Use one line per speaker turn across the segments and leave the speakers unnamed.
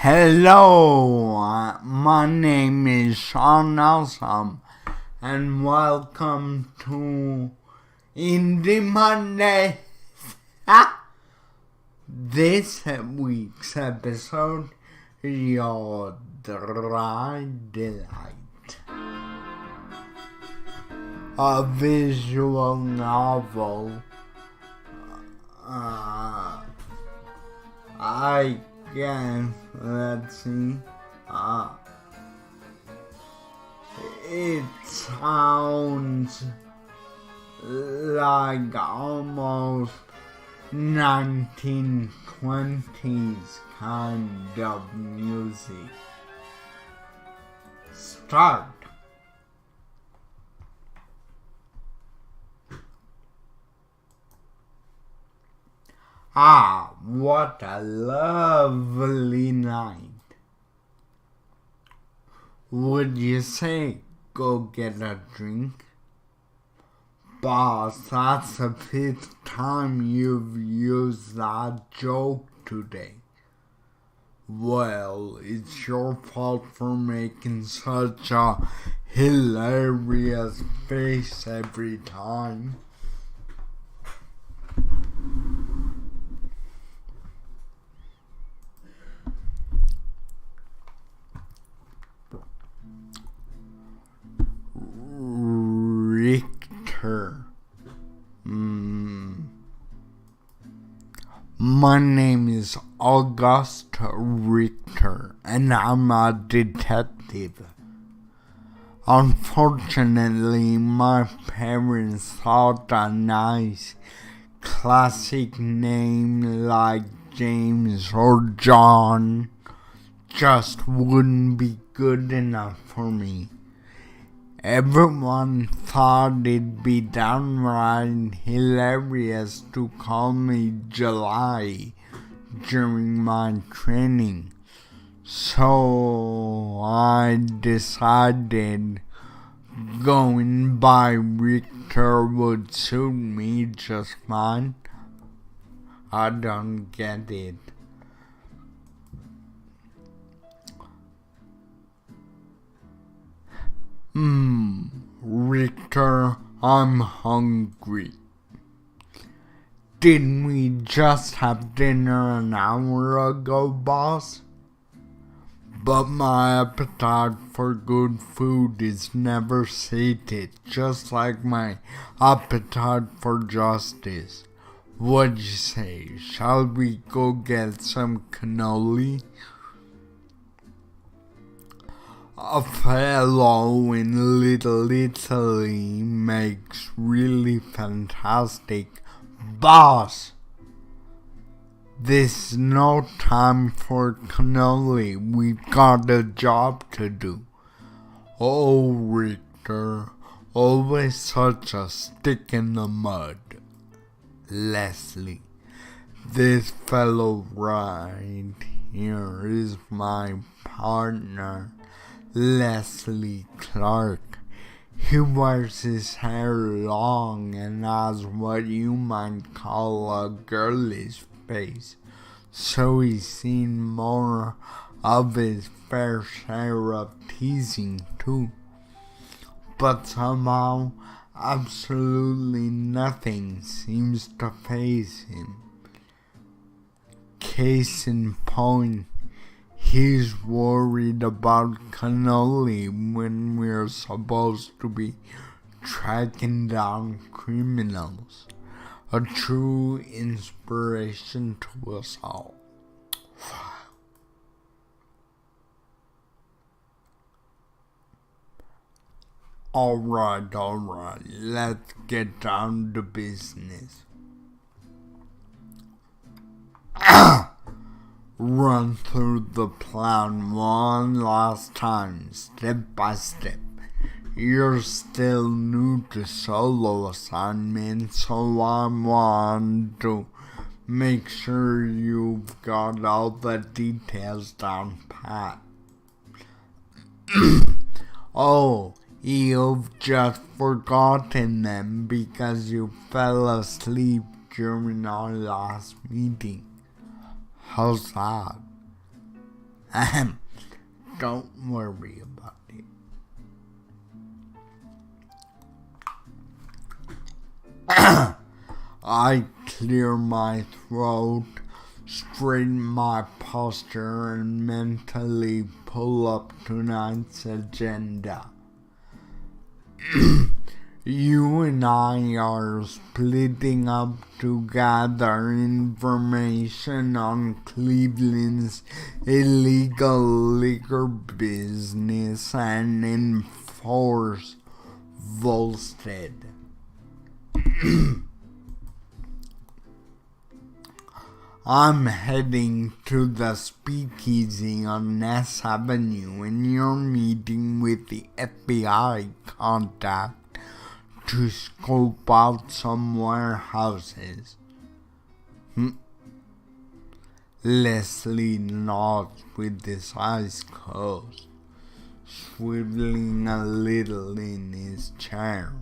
Hello, my name is Sean Awesome, and welcome to Indie Monday. This week's episode is your dry delight. A visual novel. I guess, let's see. It sounds like almost 1920s kind of music. Start. What a lovely night. Would you say go get a drink? Boss, that's the fifth time you've used that joke today. Well, it's your fault for making such a hilarious face every time. Richter. My name is August Richter, and I'm a detective. Unfortunately, my parents thought a nice classic name like James or John just wouldn't be good enough for me. Everyone thought it'd be downright hilarious to call me July during my training, so I decided going by Richter would suit me just fine. I don't get it. Richter, I'm hungry. Didn't we just have dinner an hour ago, boss? But my appetite for good food is never sated, just like my appetite for justice. What'd you say? Shall we go get some cannoli? A fellow in Little Italy makes really fantastic. Boss! This is no time for cannoli. We've got a job to do. Oh, Richter, always such a stick in the mud. Leslie, this fellow right here is my partner. Leslie Clark. He wears his hair long and has what you might call a girlish face, so he's seen more of his fair share of teasing too. But somehow, absolutely nothing seems to faze him. Case in point, he's worried about cannoli when we're supposed to be tracking down criminals. A true inspiration to us all. Alright, let's get down to business. Run through the plan one last time, step by step. You're still new to solo assignment, so I want to make sure you've got all the details down pat. Oh, you've just forgotten them because you fell asleep during our last meeting. How's that? Don't worry about it. I clear my throat, straighten my posture, and mentally pull up tonight's agenda. You and I are splitting up to gather information on Cleveland's illegal liquor business and enforce Volstead. I'm heading to the speakeasy on Ness Avenue, and you're meeting with the FBI contact to scope out some warehouses. Leslie nods with his eyes closed, swiveling a little in his chair.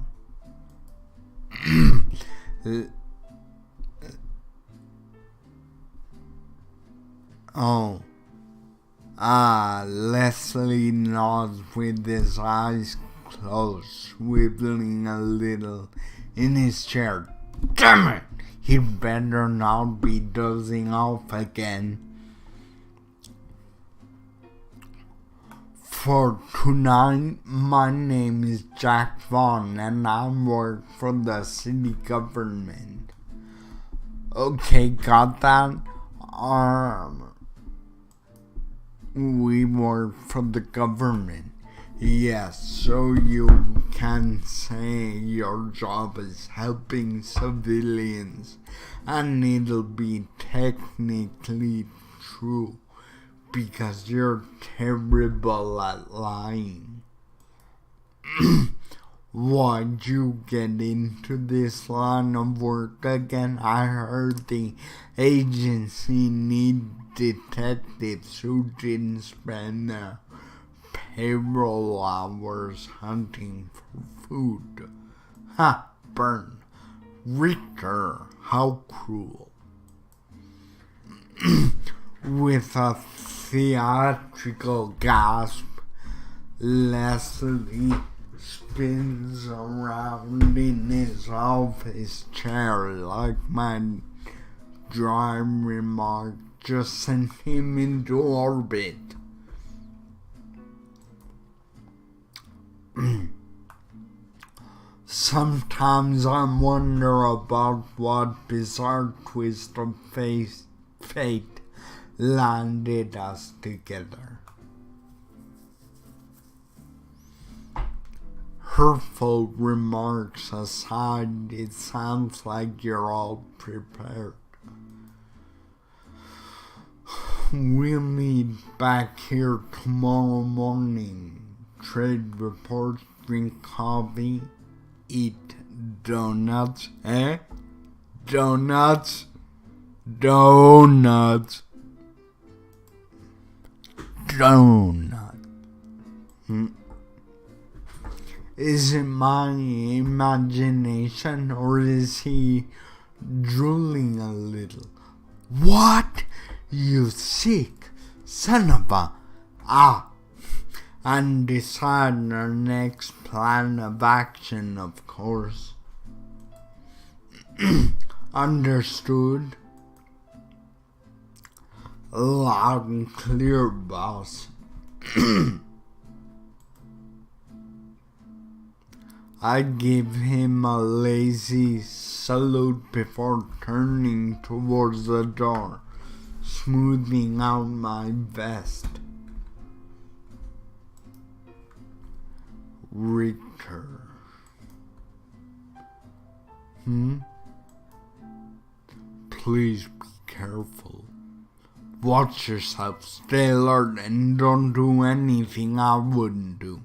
Leslie nods with his eyes closed, swiveling a little in his chair. Damn it! He'd better not be dozing off again. For tonight, my name is Jack Vaughn, and I work for the city government. Okay, got that? We work for the government. Yes, so you can say your job is helping civilians, and it'll be technically true because you're terrible at lying. Why'd you get into this line of work again? I heard the agency need detectives who didn't spend their payroll hours hunting for food. Ha! Burn. Richter, how cruel. With a theatrical gasp, Leslie spins around in his office chair like my dry remark just sent him into orbit. Sometimes I wonder about what bizarre twist of fate landed us together. Hurtful remarks aside, it sounds like you're all prepared. We'll meet back here tomorrow morning. Trade reports, drink coffee, eat donuts, Donuts. Donut. Is it my imagination, or is he drooling a little? What? You sick son of a... And decide our next plan of action, of course. Understood? Loud and clear, boss. I give him a lazy salute before turning towards the door, smoothing out my vest. Richter. Please be careful. Watch yourself, stay alert, and don't do anything I wouldn't do.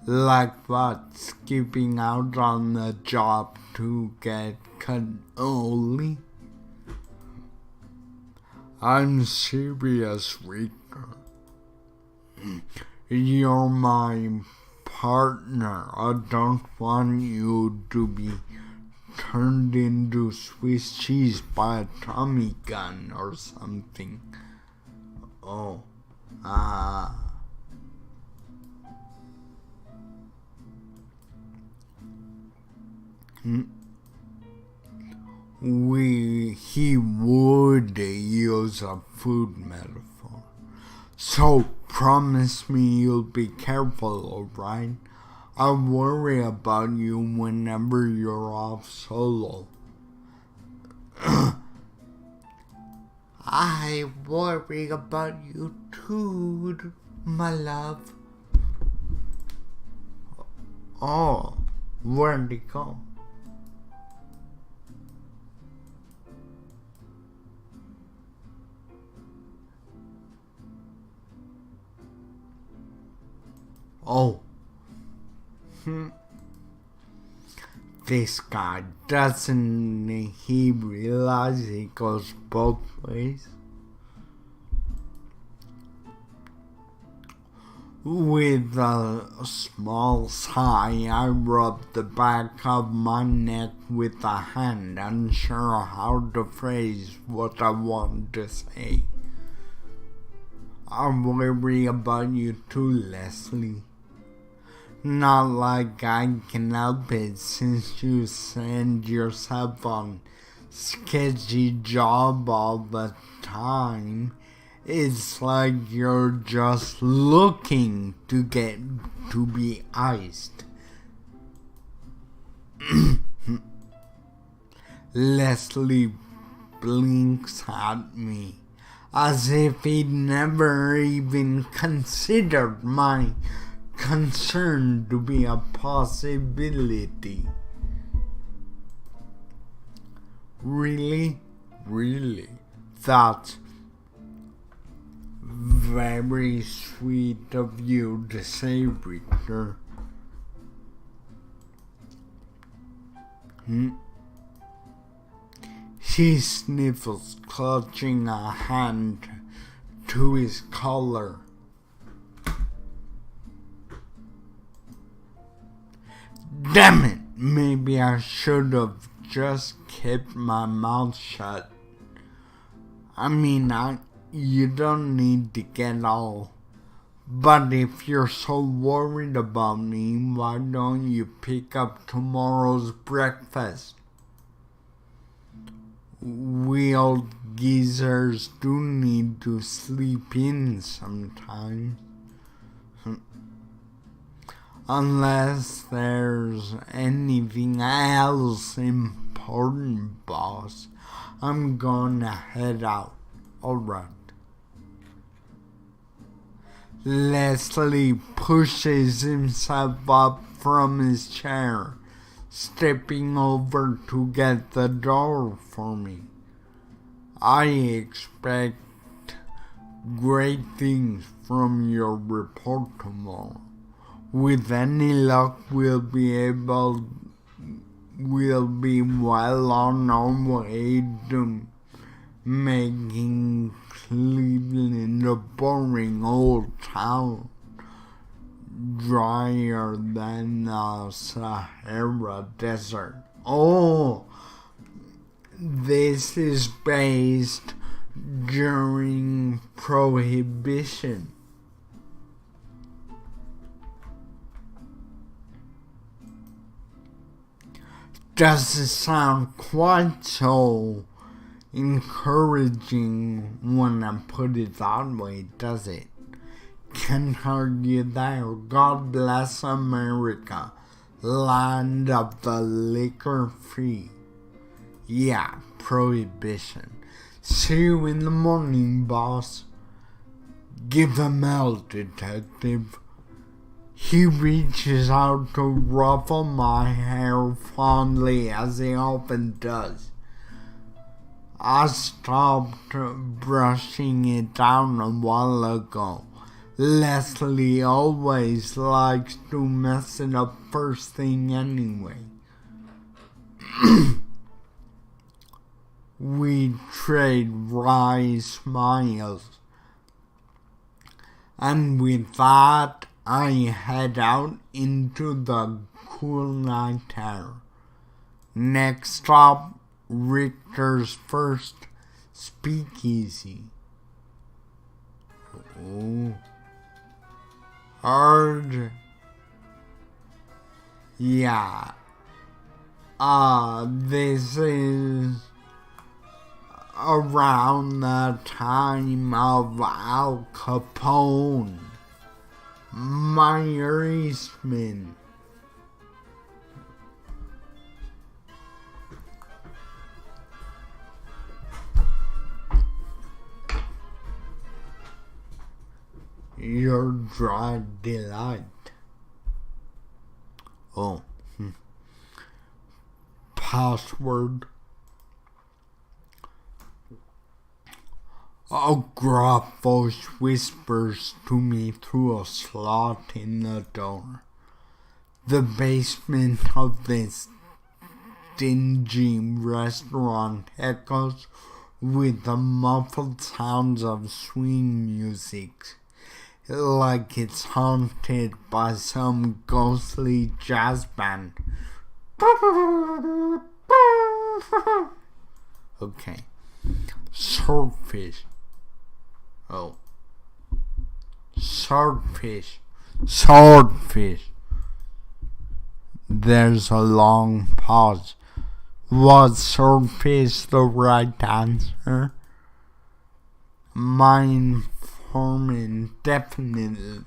Like what? Skipping out on the job to get cannoli? I'm serious, Richter. You're my partner. I don't want you to be turned into Swiss cheese by a Tommy gun or something. Oh, he would use a food metaphor. So promise me you'll be careful, alright? I worry about you whenever you're off solo. I worry about you too, my love. Oh, where'd he go? Oh. This guy, doesn't he realize he goes both ways? With a small sigh, I rubbed the back of my neck with a hand, unsure how to phrase what I want to say. I worry about you too, Leslie. Not like I can help it since you send yourself on sketchy job all the time. It's like you're just looking to get to be iced. Leslie blinks at me as if he'd never even considered my concern to be a possibility. Really? That's very sweet of you to say, Victor. He sniffles, clutching a hand to his collar. Damn it! Maybe I should have just kept my mouth shut. I mean, you don't need to get all. But if you're so worried about me, why don't you pick up tomorrow's breakfast? We old geezers do need to sleep in sometimes. Unless there's anything else important, boss, I'm gonna head out. Alright. Leslie pushes himself up from his chair, stepping over to get the door for me. I expect great things from your report tomorrow. With any luck, we'll be well on our way to making Cleveland a boring old town, drier than the Sahara Desert. Oh, this is based during Prohibition. Doesn't sound quite so encouraging when I put it that way, does it? Can't argue there. God bless America, land of the liquor free. Yeah, Prohibition. See you in the morning, boss. Give him hell, detective. He reaches out to ruffle my hair fondly, as he often does. I stopped brushing it down a while ago. Leslie always likes to mess it up first thing anyway. We trade wry smiles. And with that, I head out into the cool night air. Next stop, Richter's first speakeasy. Oh. Hard. Yeah. This is around the time of Al Capone, my Eastman. Your dry delight. Oh. Password. A gruff voice whispers to me through a slot in the door. The basement of this dingy restaurant echoes with the muffled sounds of swing music, like it's haunted by some ghostly jazz band. Okay. Swordfish. Oh. Swordfish. Swordfish. There's a long pause. Was swordfish the right answer? My informant definitely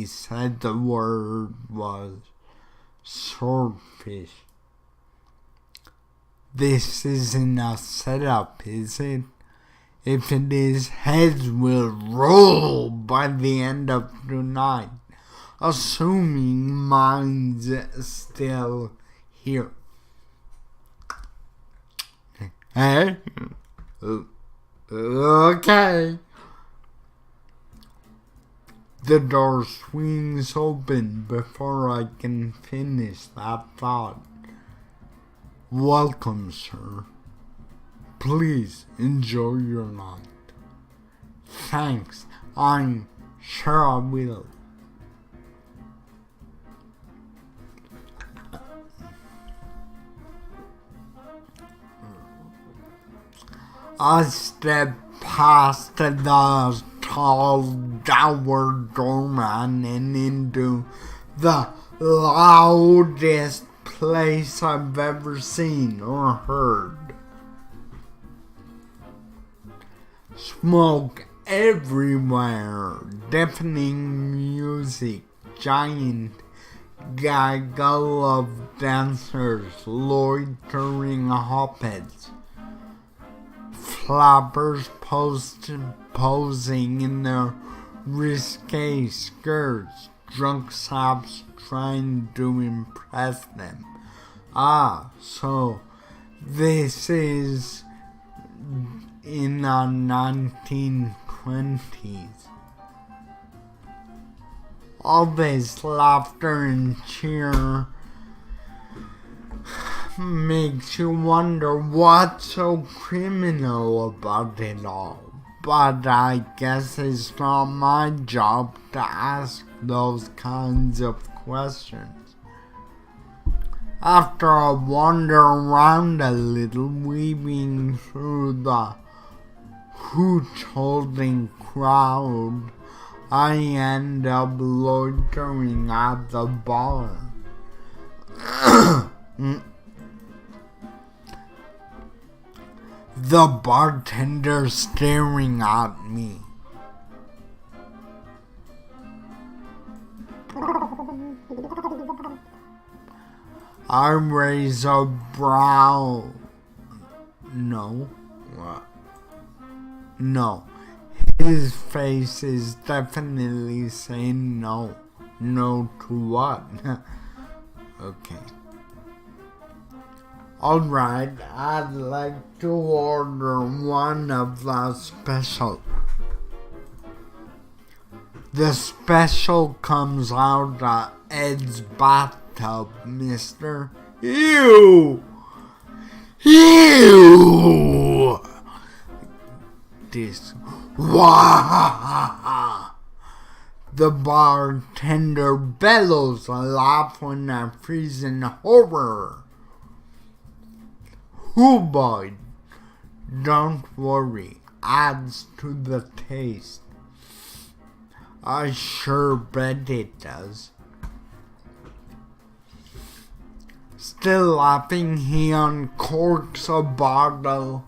said the word was swordfish. This isn't a setup, is it? If it is, heads will roll by the end of tonight, assuming mine's still here. Hey? Okay. The door swings open before I can finish that thought. Welcome, sir. Please enjoy your night. Thanks, I'm sure I will. I step past the tall, dour doorman and into the loudest place I've ever seen or heard. Smoke everywhere, deafening music, giant gaggle of dancers, loitering hoppets, flappers posing in their risque skirts, drunk saps trying to impress them. So this is in the 1920s. All this laughter and cheer makes you wonder what's so criminal about it all. But I guess it's not my job to ask those kinds of questions. After a wander around a little, weaving through the hooch-holding crowd, I end up loitering at the bar. The bartender staring at me. I raise a brow. No. What? No. His face is definitely saying no. No to what? Okay. Alright, I'd like to order one of the special. The special comes out of Ed's bathtub, mister. Ew! Ew! This. Wah! The bartender bellows a laugh when I freeze in horror. Oh boy, don't worry, adds to the taste. I sure bet it does. Still laughing, he uncorks a bottle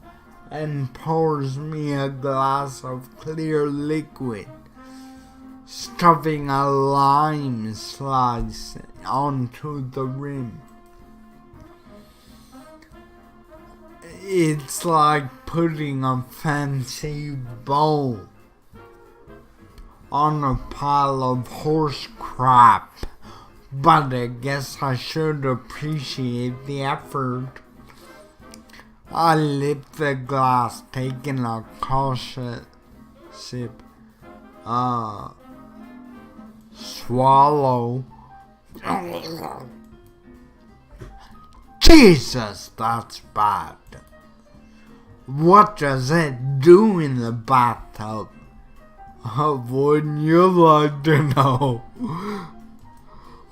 and pours me a glass of clear liquid, stuffing a lime slice onto the rim. It's like putting a fancy bow on a pile of horse crap, but I guess I should appreciate the effort. I lift the glass, taking a cautious sip. Swallow. Jesus, that's bad. What does it do in the bathtub? Wouldn't you like to know?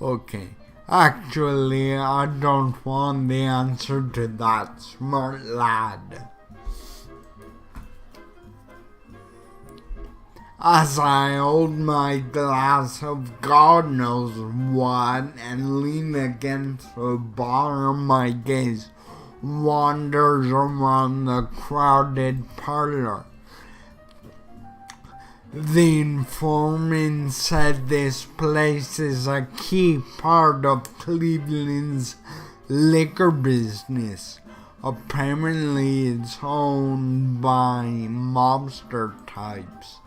Okay, actually, I don't want the answer to that, smart lad. As I hold my glass of God knows what and lean against the bar, my gaze wanders around the crowded parlor. The informant said this place is a key part of Cleveland's liquor business. Apparently it's owned by mobster types.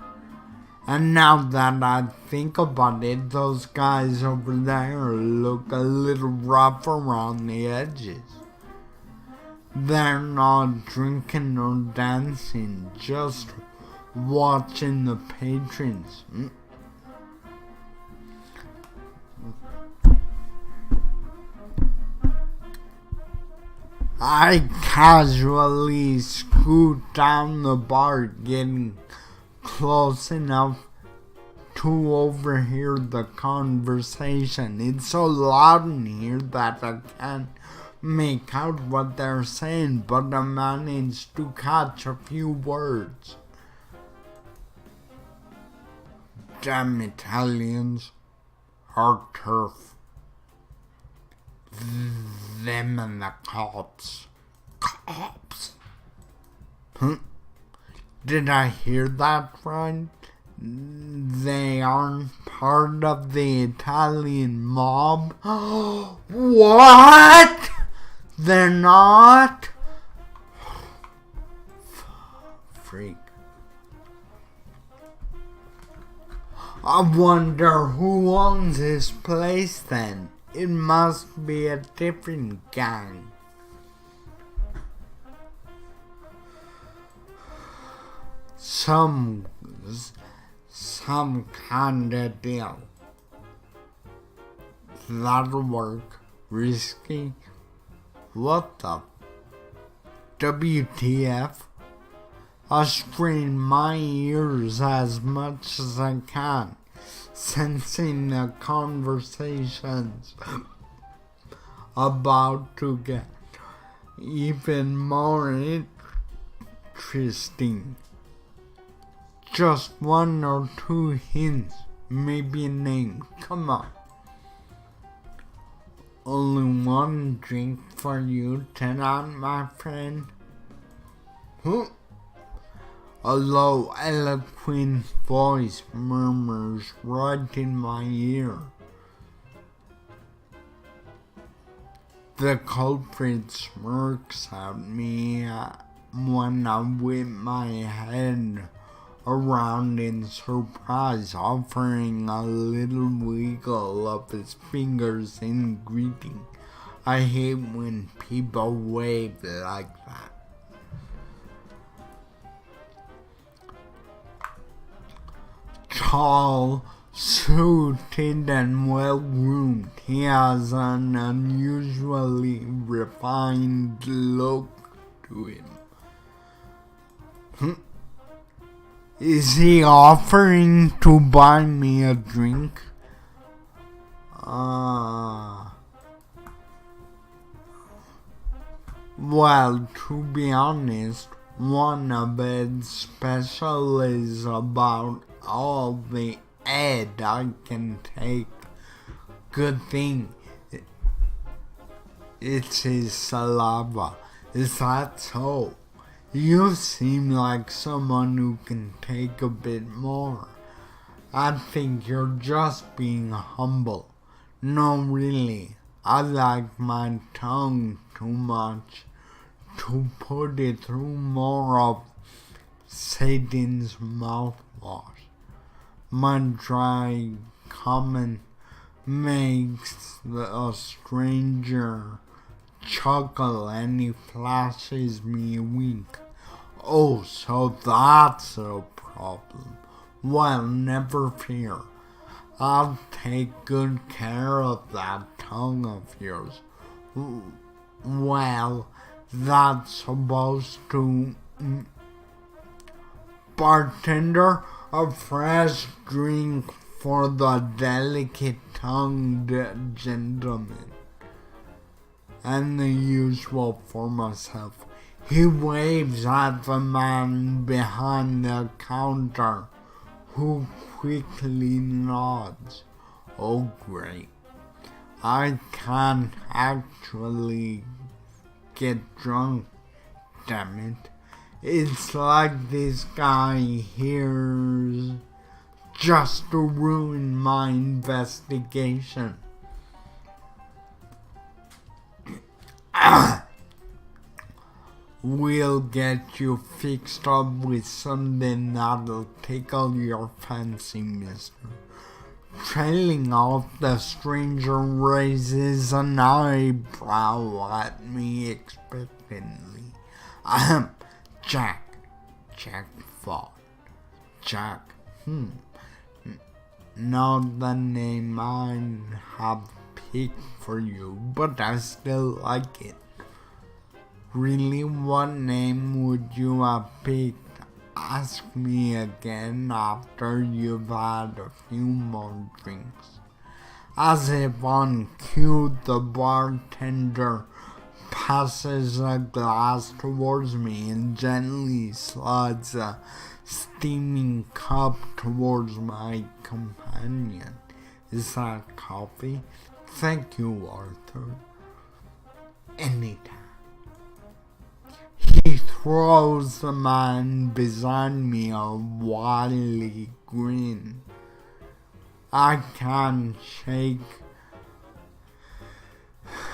And now that I think about it, those guys over there look a little rough around the edges. They're not drinking or dancing, just watching the patrons. I casually scoot down the bar, getting close enough to overhear the conversation. It's so loud in here that I can't make out what they're saying, but I managed to catch a few words. Damn Italians, our turf. Them and the cops. Cops? Huh? Did I hear that right? They aren't part of the Italian mob? What? They're not? Freak. I wonder who owns this place then. It must be a different gang. Some kinda deal. That'll work. Risky? What the? WTF? I strain my ears as much as I can, sensing the conversations about to get even more interesting. Just one or two hints, maybe a name, come on. Only one drink for you tonight, my friend. Huh? A low, eloquent voice murmurs right in my ear. The culprit smirks at me when I whip my head around in surprise, offering a little wiggle of his fingers in greeting. I hate when people wave like that. Tall, suited and well-groomed, he has an unusually refined look to him. Is he offering to buy me a drink? Well, to be honest, one of its special is about all the ed I can take. Good thing it's his saliva. Is that so? You seem like someone who can take a bit more. I think you're just being humble. No, really, I like my tongue too much to put it through more of Satan's mouthwash. My dry comment makes a stranger chuckle and he flashes me a wink. Oh, so that's a problem. Well, never fear. I'll take good care of that tongue of yours. Well, that's supposed to... Bartender, a fresh drink for the delicate-tongued gentleman. And the usual for myself. He waves at the man behind the counter, who quickly nods. Oh great, I can't actually get drunk, damn it. It's like this guy here's just to ruin my investigation. We'll get you fixed up with something that'll tickle your fancy, mister. Trailing off, the stranger raises an eyebrow at me expectantly. Jack thought. Jack, not the name I have picked for you, but I still like it. Really, what name would you have picked? Ask me again after you've had a few more drinks. As if on cue, the bartender passes a glass towards me and gently slides a steaming cup towards my companion. Is that coffee? Thank you, Arthur. Anytime. He throws the man beside me a wily grin. I can't shake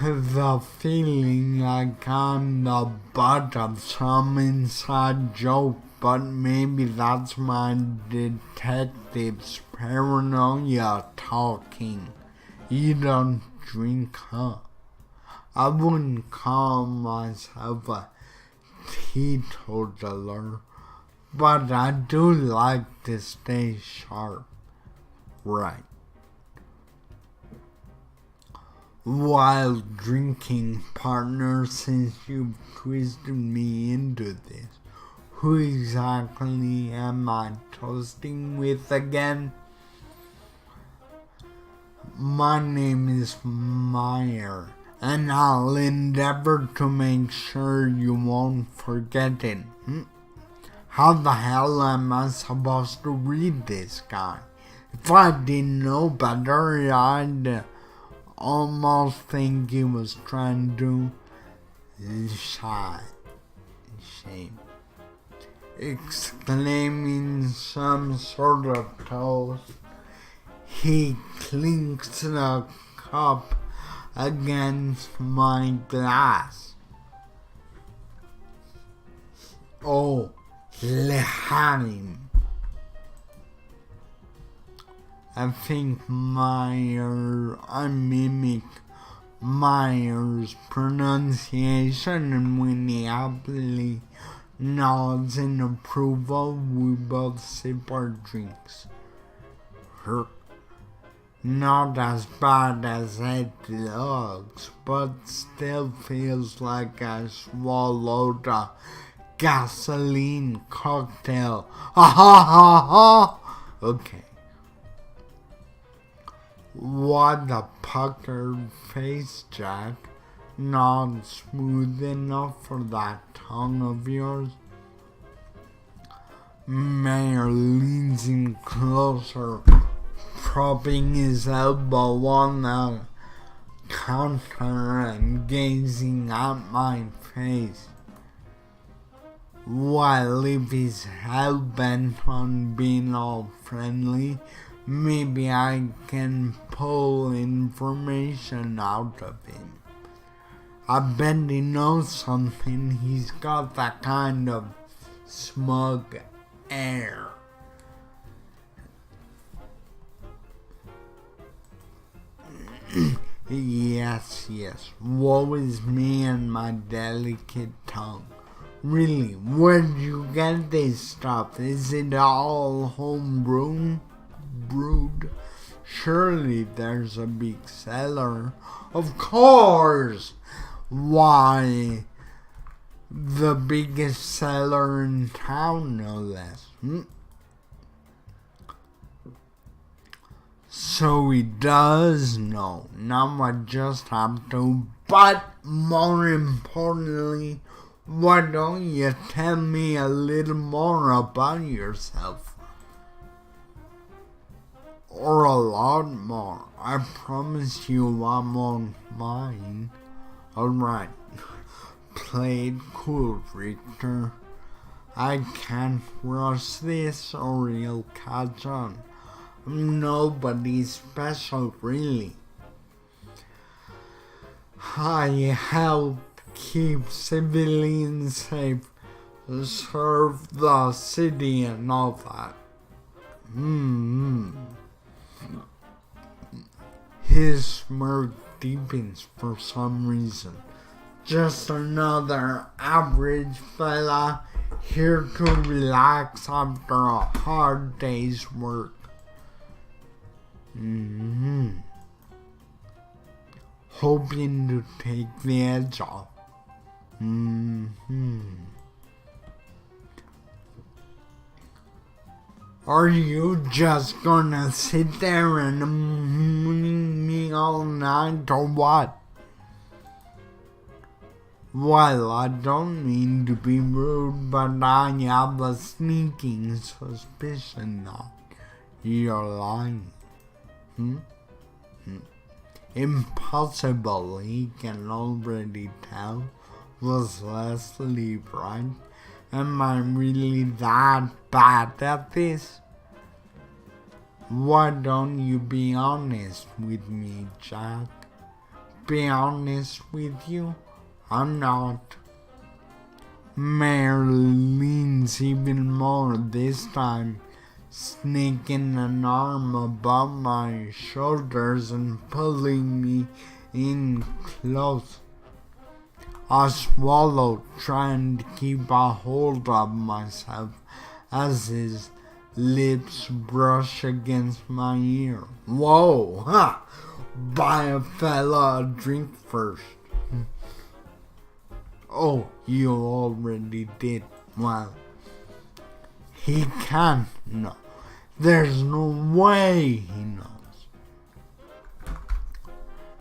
the feeling like I'm the butt of some inside joke, but maybe that's my detective's paranoia talking. You don't drink, huh? I wouldn't call myself a teetotaler, but I do like to stay sharp. Right. While drinking, partner, since you've twisted me into this, who exactly am I toasting with again? My name is Meyer, and I'll endeavor to make sure you won't forget it. How the hell am I supposed to read this guy? If I didn't know better, I'd almost think he was trying to shame. Exclaiming some sort of toast, he clinks the cup against my glass. Oh, Lehanim. I think I mimic Meyer's pronunciation, and when he happily nods in approval, we both sip our drinks. Not as bad as it looks, but still feels like I swallowed a gasoline cocktail. Ha ha ha ha. Okay. What a puckered face, Jack. Not smooth enough for that tongue of yours. Mayor leans in closer, propping his elbow on the counter and gazing at my face. While if he's hell-bent on being all friendly, maybe I can pull information out of him. I bet he knows something. He's got that kind of smug air. Yes, woe is me and my delicate tongue. Really, where'd you get this stuff? Is it all home brewed? Surely there's a big cellar. Of course! Why, the biggest cellar in town, no less. So he does know. Now I just have to. But more importantly, why don't you tell me a little more about yourself? Or a lot more. I promise you I won't mind. Alright. Play it cool, Richter. I can't rush this or you'll catch on. I'm nobody special, really. I help keep civilians safe, serve the city and all that. His smirk deepens for some reason. Just another average fella here to relax after a hard day's work. Hoping to take the edge off. Are you just gonna sit there and me all night or what? Well, I don't mean to be rude, but I have a sneaking suspicion that you're lying. Impossible, he can already tell. Was Leslie right? Am I really that bad at this? Why don't you be honest with me, Jack? Be honest with you? I'm not. Mayor leans even more this time, sneaking an arm above my shoulders and pulling me in close. I swallow, trying to keep a hold of myself as his lips brush against my ear. Whoa, ha! Buy a fella a drink first. Oh, you already did. Well, he can't know. There's no way he knows.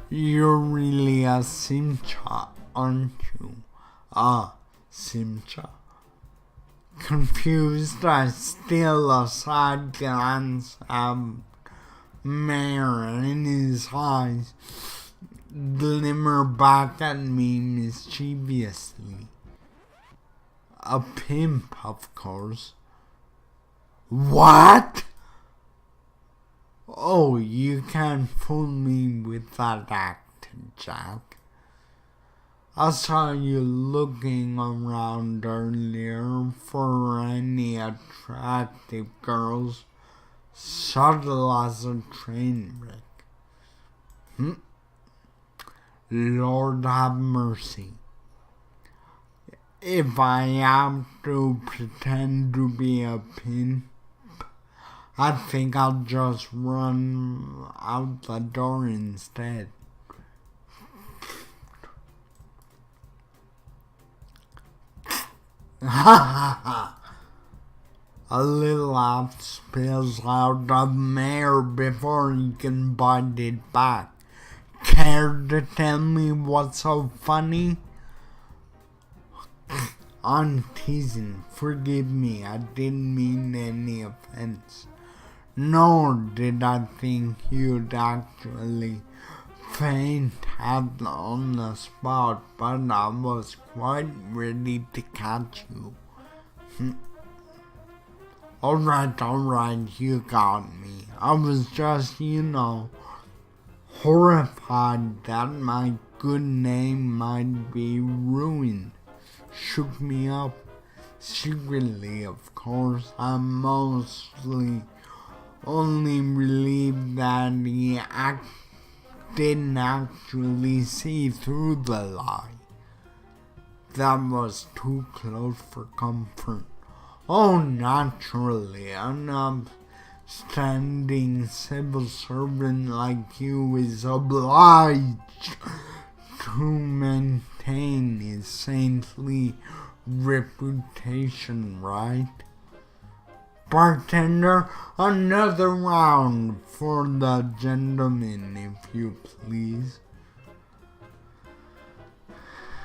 You're really a Simcha, aren't you? Simcha. Confused, I steal a side glance at Mayor, and his eyes glimmer back at me mischievously. A pimp, of course. What? Oh, you can't fool me with that act, Jack. I saw you looking around earlier for any attractive girls, subtle as a train wreck. Lord have mercy. If I have to pretend to be a pimp, I think I'll just run out the door instead. Ha ha ha! A little laugh spills out of Mayor before he can bite it back. Care to tell me what's so funny? I'm teasing. Forgive me, I didn't mean any offense. Nor did I think you'd actually faint on the spot, but I was quite ready to catch you. Alright, you got me. I was just, horrified that my good name might be ruined. Shook me up. Secretly, of course, I'm mostly only relieved that he didn't actually see through the lie. That was too close for comfort. Oh, naturally, an upstanding civil servant like you is obliged to maintain his saintly reputation, right? Bartender, another round for the gentleman, if you please.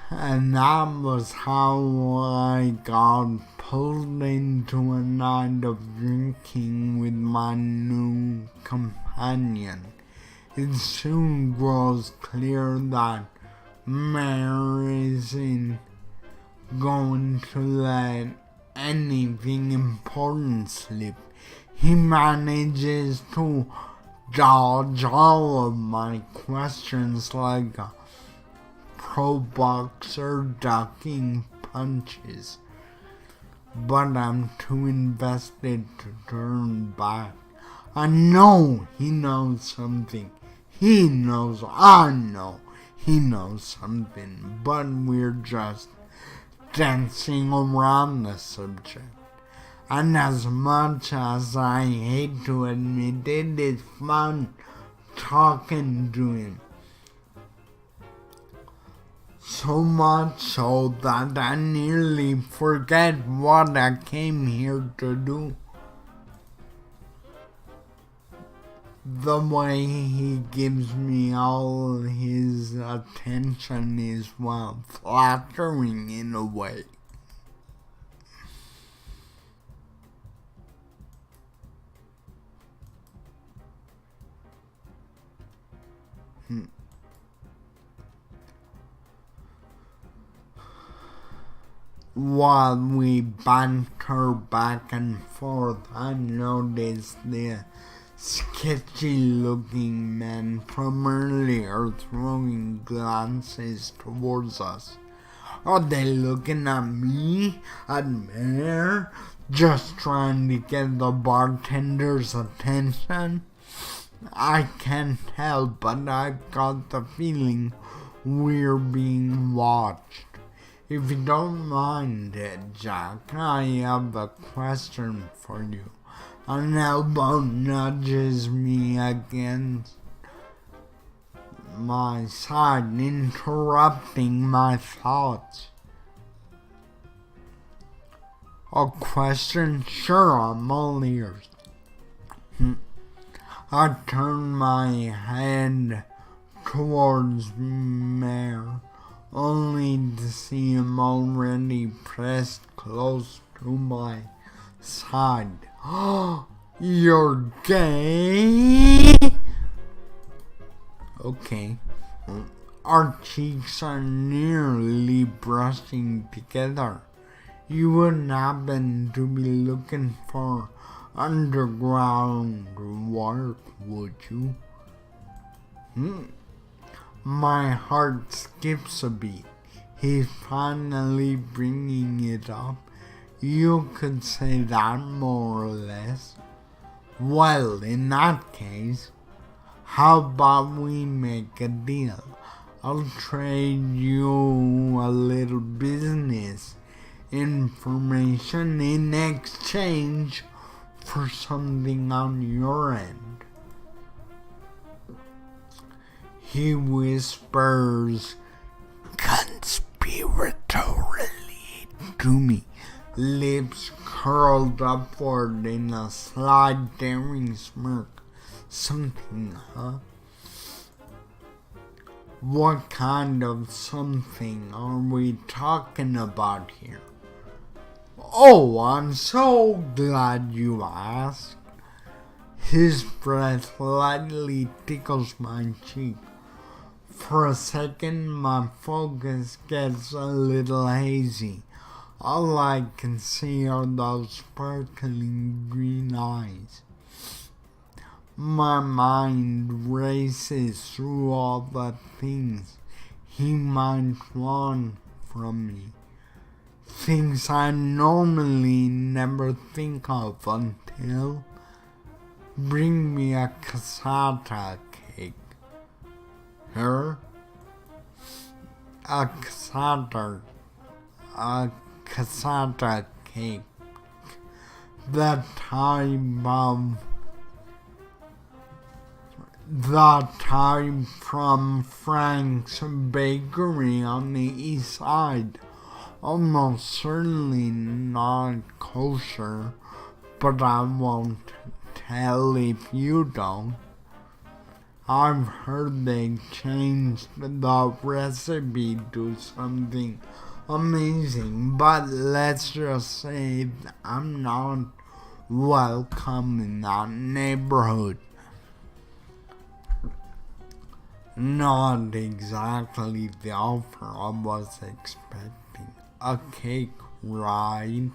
And that was how I got pulled into a night of drinking with my new companion. It soon grows clear that Mayor isn't going to let anything important slip. He manages to dodge all of my questions like a pro boxer ducking punches. But I'm too invested to turn back. I know he knows something. I know he knows something, but we're just dancing around the subject. And as much as I hate to admit it, it's fun talking to him. So much so that I nearly forget what I came here to do. The way he gives me all his attention is, well, flattering in a way. While we banter back and forth, I noticed the sketchy-looking men from earlier throwing glances towards us. Are they looking at me, at Mayor, just trying to get the bartender's attention? I can't help, but I've got the feeling we're being watched. If you don't mind it, Jack, I have a question for you. An elbow nudges me against my side, interrupting my thoughts. A question? Sure, I'm all ears. I turn my head towards Mayor, only to see him already pressed close to my side. Oh, you're gay? Okay. Our cheeks are nearly brushing together. You wouldn't happen to be looking for underground work, would you? My heart skips a beat. He's finally bringing it up. You could say that more or less. Well, in that case, how about we make a deal? I'll trade you a little business information in exchange for something on your end. He whispers conspiratorially to me, lips curled upward in a sly daring smirk. Something, huh? What kind of something are we talking about here? Oh, I'm so glad you asked. His breath lightly tickles my cheek. For a second, my focus gets a little hazy. All I can see are those sparkling green eyes. My mind races through all the things he might want from me. Things I normally never think of until bring me a cassata cake. Her? A cassata cake. The type from Frank's Bakery on the east side. Almost certainly not kosher, but I won't tell if you don't. I've heard they changed the recipe to something amazing, but let's just say I'm not welcome in that neighborhood. Not exactly the offer I was expecting. A cake, right?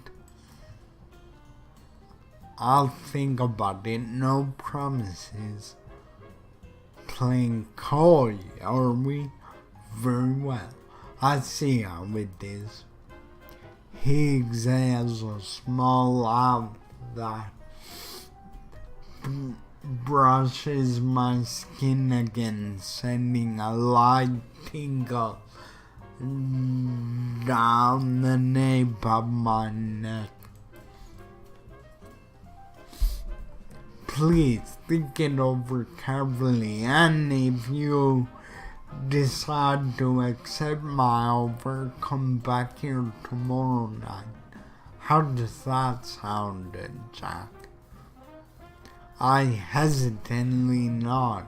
I'll think about it, no promises. Playing coy, are we? Very well. I see how it is. He exhales a small laugh that brushes my skin again, sending a light tingle down the nape of my neck. Please think it over carefully, and if you decide to accept my offer, come back here tomorrow night. How does that sound, Jack? I hesitantly nod.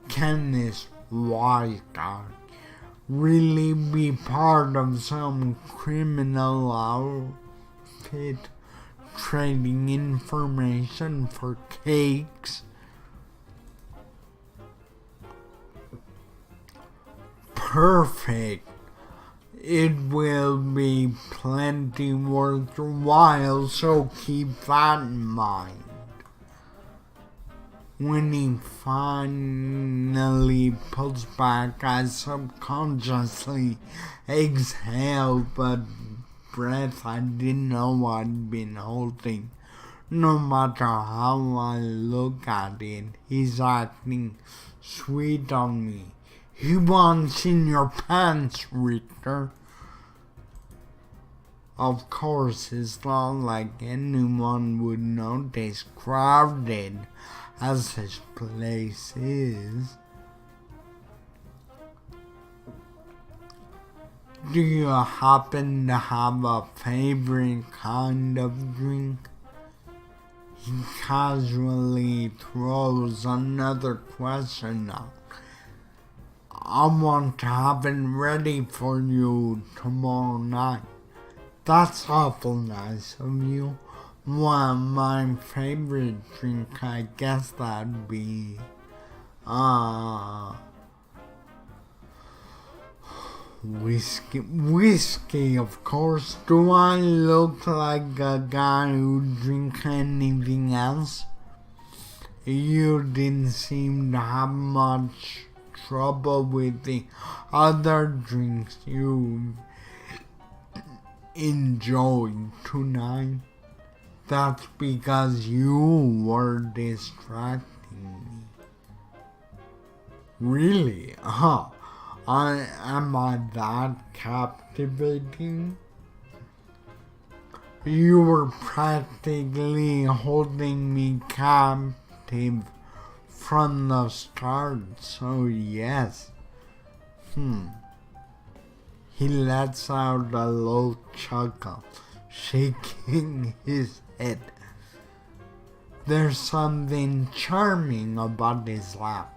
Can this wise guy really be part of some criminal outfit trading information for cakes? Perfect. It will be plenty worthwhile, so keep that in mind. When he finally pulls back, I subconsciously exhale the breath I didn't know I'd been holding. No matter how I look at it, he's acting sweet on me. He wants in your pants, Richter. Of course, it's not like anyone would notice, crowded as this place is. Do you happen to have a favorite kind of drink? He casually throws another question out. I want to have it ready for you tomorrow night. That's awful nice of you. Well, my favorite drink, I guess that'd be, whiskey, of course. Do I look like a guy who drinks anything else? You didn't seem to have much trouble with the other drinks you enjoyed tonight. That's because you were distracting me. Really? Am I that captivating? You were practically holding me captive from the start, so yes. He lets out a low chuckle. shaking his head. There's something charming about his laugh.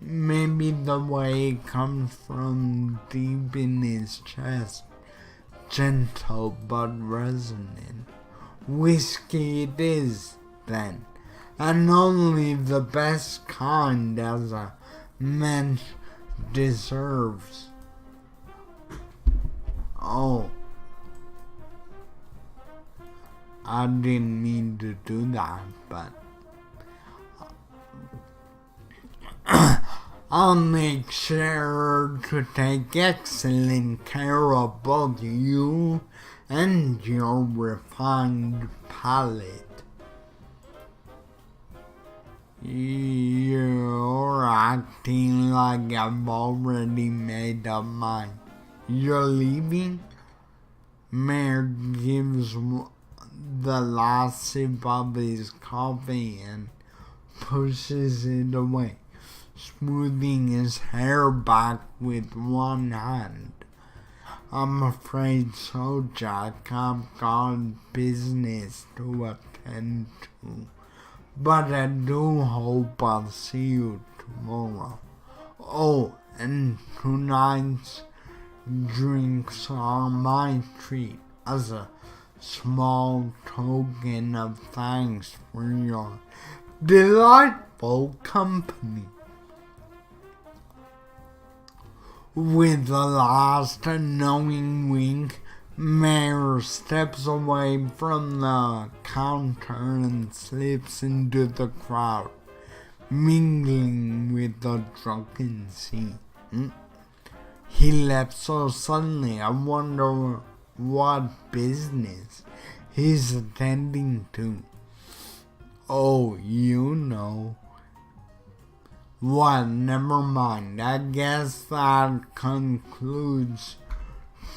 Maybe the way it comes from deep in his chest, gentle but resonant. Whiskey it is, then, and only the best kind, as a man deserves. Oh, I didn't mean to do that, but I'll make sure to take excellent care of both you and your refined palate. You're acting like I've already made up mine. You're leaving? Mayor gives the last sip of his coffee and pushes it away, smoothing his hair back with one hand. I'm afraid so, Jack. I've got business to attend to, but I do hope I'll see you tomorrow. Oh, and tonight's drinks are my treat as a small token of thanks for your delightful company. With the last knowing wink, Mayor steps away from the counter and slips into the crowd, mingling with the drunken sea. He left so suddenly. I wonder what business he's attending to. Oh, you know. Well, never mind. I guess that concludes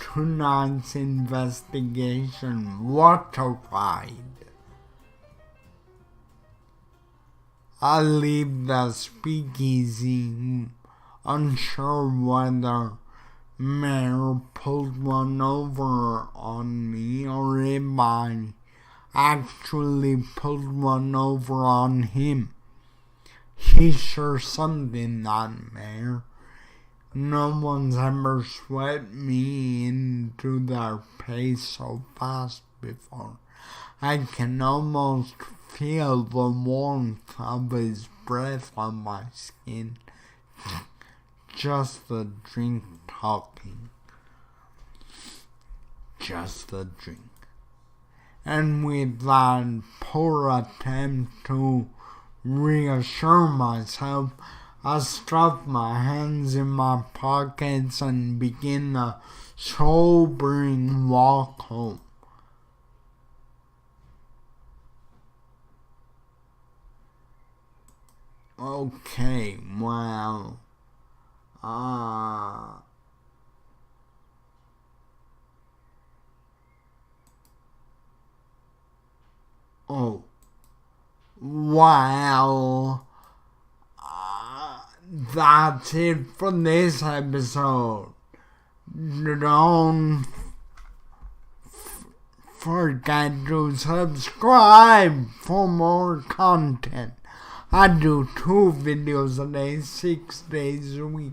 tonight's investigation. What a ride. I'll leave the speakeasy, unsure whether Mayor pulled one over on me or if I actually pulled one over on him. He's sure something, that Mayor. No one's ever swept me into their pace so fast before. I can almost feel the warmth of his breath on my skin. Just the drink talking. Just the drink. And with that poor attempt to reassure myself, I stuff my hands in my pockets and begin the sobering walk home. Okay, well, oh, well, that's it for this episode. Don't forget to subscribe for more content. I do 2 videos a day, 6 days a week.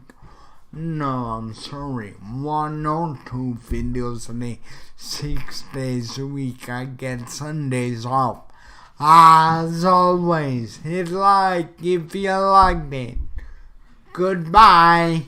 No, I'm sorry. 1 or 2 videos a day, 6 days a week. I get Sundays off. As always, hit like if you liked it. Goodbye.